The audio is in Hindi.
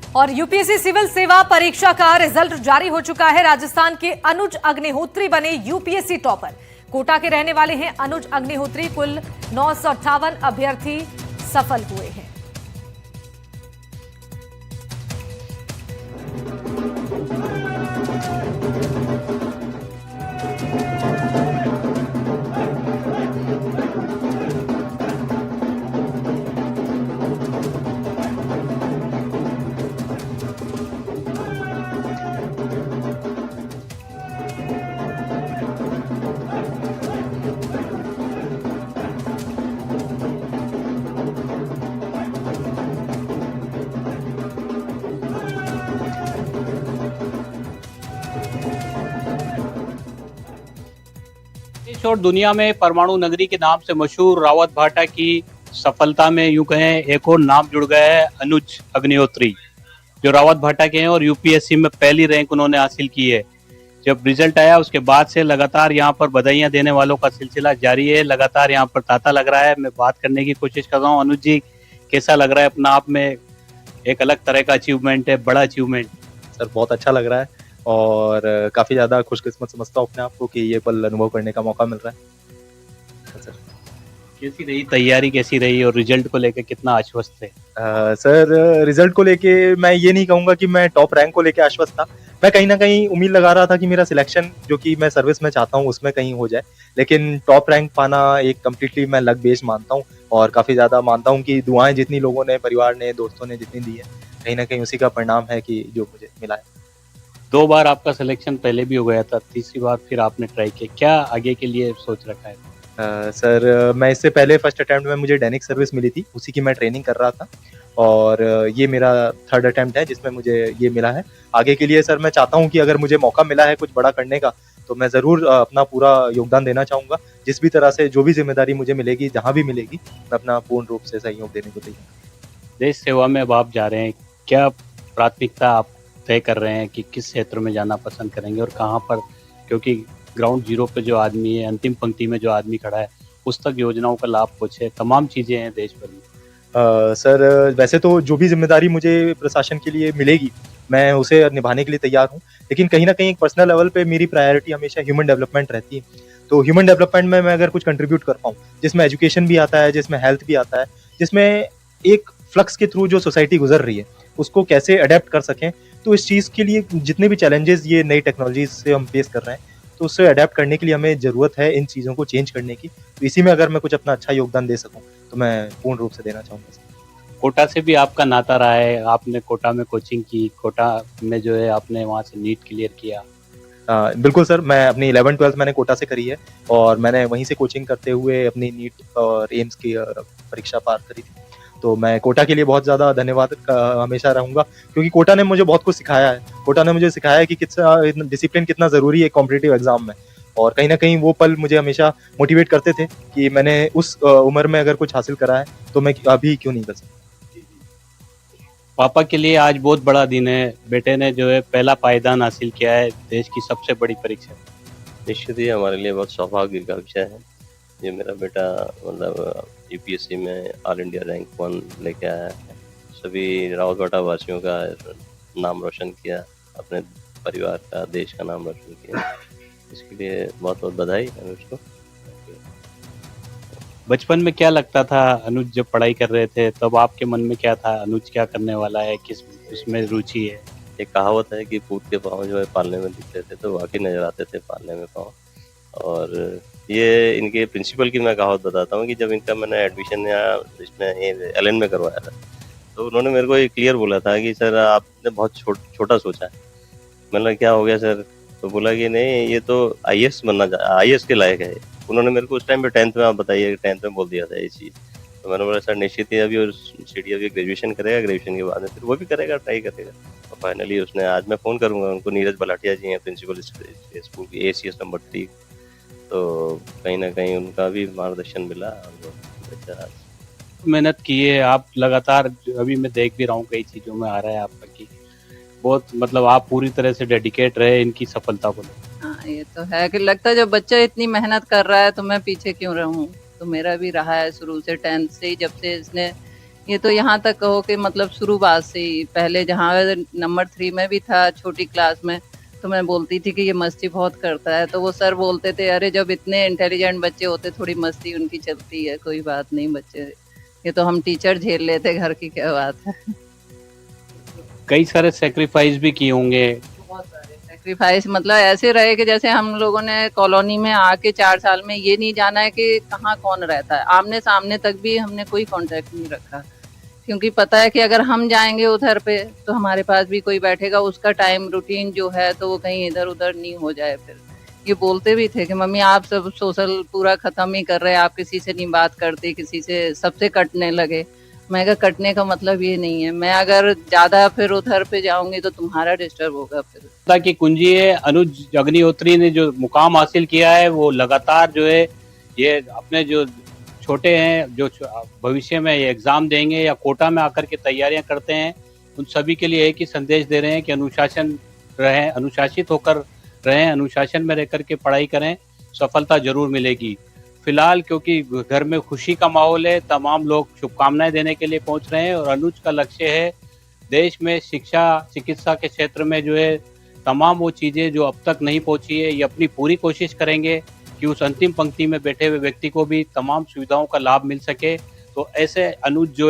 और यूपीएससी सिविल सेवा परीक्षा का रिजल्ट जारी हो चुका है। राजस्थान के अनुज अग्निहोत्री बने यूपीएससी टॉपर। कोटा के रहने वाले हैं अनुज अग्निहोत्री। कुल 958 अभ्यर्थी सफल हुए हैं। देश और दुनिया में परमाणु नगरी के नाम से मशहूर रावत भाटा की सफलता में यूं कहें एक और नाम जुड़ गया है, अनुज अग्निहोत्री, जो रावत भाटा के हैं और यूपीएससी में पहली रैंक उन्होंने हासिल की है। जब रिजल्ट आया उसके बाद से लगातार यहाँ पर बधाइयां देने वालों का सिलसिला जारी है। लगातार यहाँ पर तांता लग रहा है। मैं बात करने की कोशिश कर रहा हूँ। अनुज जी, कैसा लग रहा है? अपना आप में एक अलग तरह का अचीवमेंट है, बड़ा अचीवमेंट। सर बहुत अच्छा लग रहा है और काफ़ी ज़्यादा खुशकिस्मत समझता हूँ अपने आप को कि ये पल अनुभव करने का मौका मिल रहा है। सर कैसी रही तैयारी, कैसी रही और रिजल्ट को लेकर कितना आश्वस्त थे? सर रिजल्ट को लेके मैं ये नहीं कहूँगा कि मैं टॉप रैंक को लेके आश्वस्त था। मैं कहीं ना कहीं उम्मीद लगा रहा था कि मेरा सिलेक्शन जो कि मैं सर्विस में चाहता हूँ उसमें कहीं हो जाए, लेकिन टॉप रैंक पाना एक कम्प्लीटली मैं लक बेस्ड मानता हूँ और काफ़ी ज़्यादा मानता हूँ कि दुआएं जितनी लोगों ने, परिवार ने, दोस्तों ने जितनी दी है, कहीं ना कहीं उसी का परिणाम है कि जो मुझे मिला है। 2 बार आपका सिलेक्शन पहले भी हो गया था, तीसरी बार फिर आपने ट्राई किया। क्या आगे के लिए सोच रखा है? सर मैं इससे पहले फर्स्ट अटेम्प्ट में मुझे दैनिक सर्विस मिली थी, उसी की मैं ट्रेनिंग कर रहा था और ये मेरा थर्ड अटेम्प्ट है जिसमें मुझे ये मिला है। आगे के लिए सर मैं चाहता हूँ कि अगर मुझे मौका मिला है कुछ बड़ा करने का तो मैं ज़रूर अपना पूरा योगदान देना चाहूँगा। जिस भी तरह से जो भी जिम्मेदारी मुझे मिलेगी, जहाँ भी मिलेगी, मैं अपना पूर्ण रूप से सहयोग देने को तैयार। देश सेवा में अब आप जा रहे हैं, क्या प्राथमिकता आप तय कर रहे हैं कि किस क्षेत्र में जाना पसंद करेंगे और कहाँ पर? क्योंकि ग्राउंड जीरो पे जो आदमी है, अंतिम पंक्ति में जो आदमी खड़ा है, उस तक योजनाओं का लाभ पहुँचे, तमाम चीज़ें हैं देश भर में। सर वैसे तो जो भी जिम्मेदारी मुझे प्रशासन के लिए मिलेगी मैं उसे निभाने के लिए तैयार हूँ, लेकिन कहीं ना कहीं एक पर्सनल लेवल पे मेरी प्रायोरिटी हमेशा ह्यूमन डेवलपमेंट रहती है। तो ह्यूमन डेवलपमेंट में मैं अगर कुछ कंट्रीब्यूट कर पाऊँ, जिसमें एजुकेशन भी आता है, जिसमें हेल्थ भी आता है, जिसमें एक फ्लक्स के थ्रू जो सोसाइटी गुजर रही है उसको कैसे अडेप्ट कर सकें, तो इस चीज़ के लिए जितने भी चैलेंजेस ये नई टेक्नोलॉजीज से हम फेस कर रहे हैं तो उससे अडेप्ट करने के लिए हमें ज़रूरत है इन चीज़ों को चेंज करने की। तो इसी में अगर मैं कुछ अपना अच्छा योगदान दे सकूँ तो मैं पूर्ण रूप से देना चाहूँगा। कोटा से भी आपका नाता रहा है, आपने कोटा में कोचिंग की, कोटा में जो है आपने वहाँ से नीट क्लियर किया। बिल्कुल सर, मैं अपनी 11th-12th मैंने कोटा से करी है और मैंने वहीं से कोचिंग करते हुए अपनी नीट और एम्स की परीक्षा पार करी थी। तो मैं कोटा के लिए बहुत ज़्यादा धन्यवाद हमेशा रहूँगा, क्योंकि कोटा ने मुझे बहुत कुछ सिखाया है। कोटा ने मुझे सिखाया है कि कितना डिसिप्लिन कितना ज़रूरी है कॉम्पिटिटिव एग्जाम में, और कहीं ना कहीं वो पल मुझे हमेशा मोटिवेट करते थे कि मैंने उस उम्र में अगर कुछ हासिल करा है तो मैं अभी क्यों नहीं कर सकता। पापा के लिए आज बहुत बड़ा दिन है, बेटे ने जो है पहला पायदान हासिल किया है देश की सबसे बड़ी परीक्षा। निश्चित ही हमारे लिए बहुत सौभाग्य का विषय है। ये मेरा बेटा मतलब यूपीएससी में ऑल इंडिया रैंक 1 लेके आया है। सभी रावतभाटा वासियों का नाम रोशन किया, अपने परिवार का, देश का नाम रोशन किया। इसके लिए बहुत बहुत बधाई अनुज को। बचपन में क्या लगता था अनुज जब पढ़ाई कर रहे थे, तब आपके मन में क्या था? अनुज क्या करने वाला है, किस उसमें रुचि है? एक कहावत है कि पूत के पाँव जो है पालने में दिखते थे, तो वाकई नजर आते थे पालने में पाँव। और ये इनके प्रिंसिपल की मैं कहावत बताता हूँ कि जब इनका मैंने एडमिशन यहाँ इसमें एलएन में करवाया था, तो उन्होंने मेरे को ये क्लियर बोला था कि सर आपने बहुत छोटा सोचा है। मैंने क्या हो गया सर? तो बोला कि नहीं, ये तो आईएएस आईएएस के लायक है। उन्होंने मेरे को उस टाइम पे 10th में, आप बताइए, 10th में बोल दिया था ये चीज़। तो मैंने बोला सर निश्चित ही अभी और सीडी अभी ग्रेजुएशन करेगा, ग्रेजुएशन के बाद में फिर वो भी करेगा, ट्राई करेगा। और फाइनली उसने, आज मैं फ़ोन करूँगा उनको, नीरज बलाटिया जी हैं प्रिंसिपल स्कूल की, एसीएस नंबर 3। तो कहीं ना कहीं उनका भी मार्गदर्शन मिला और अच्छा मेहनत की है आप लगातार। अभी मैं देख भी रहा हूँ कई चीज़ों में आ रहा है आपका कि बहुत मतलब आप पूरी तरह से डेडिकेट रहे इनकी सफलता को लेकर। हाँ, ये तो है कि लगता है जब बच्चा इतनी मेहनत कर रहा है तो मैं पीछे क्यों रहूं। तो मेरा भी रहा है शुरू से, 10th से ही, जब से इसने ये तो यहाँ तक कहो कि मतलब शुरुआत से ही, पहले जहाँ नंबर 3 में भी था छोटी क्लास में, तो मैं बोलती थी कि ये मस्ती बहुत करता है, तो वो सर बोलते थे अरे जब इतने इंटेलिजेंट बच्चे होते थोड़ी मस्ती उनकी चलती है, कोई बात नहीं बच्चे, ये तो हम टीचर झेल लेते, घर की क्या बात है। कई सारे सेक्रीफाइस भी किए होंगे। बहुत सारे सेक्रीफाइस, मतलब ऐसे रहे कि जैसे हम लोगों ने कॉलोनी में आके 4 साल में ये नहीं जाना है कि कहाँ कौन रहता है, आमने सामने तक भी हमने कोई कांटेक्ट नहीं रखा, क्योंकि पता है कि अगर हम जाएंगे उधर पे तो हमारे पास भी कोई बैठेगा, उसका टाइम रूटीन जो है तो वो कहीं इधर उधर नहीं हो जाए। फिर ये बोलते भी थे कि मम्मी आप सब सोशल पूरा खत्म ही कर रहे हैं, आप किसी से नहीं बात करते, किसी से सबसे कटने लगे। मैं कहा कटने का मतलब ये नहीं है, मैं अगर ज्यादा फिर उधर पे जाऊंगी तो तुम्हारा डिस्टर्ब होगा। फिर की कुंजी है अनुज अग्निहोत्री ने जो मुकाम हासिल किया है, वो लगातार जो है ये अपने जो छोटे हैं, जो भविष्य में ये एग्जाम देंगे या कोटा में आकर के तैयारियां करते हैं, उन सभी के लिए एक ही संदेश दे रहे हैं कि अनुशासन रहें, अनुशासित होकर रहें, अनुशासन में रहकर के पढ़ाई करें, सफलता जरूर मिलेगी। फिलहाल क्योंकि घर में खुशी का माहौल है, तमाम लोग शुभकामनाएं देने के लिए पहुंच रहे हैं और अनुज का लक्ष्य है देश में शिक्षा चिकित्सा के क्षेत्र में जो है तमाम वो चीज़ें जो अब तक नहीं पहुंची है, ये अपनी पूरी कोशिश करेंगे कि उस अंतिम पंक्ति में बैठे हुए व्यक्ति को भी तमाम सुविधाओं का लाभ मिल सके। तो ऐसे अनुज जो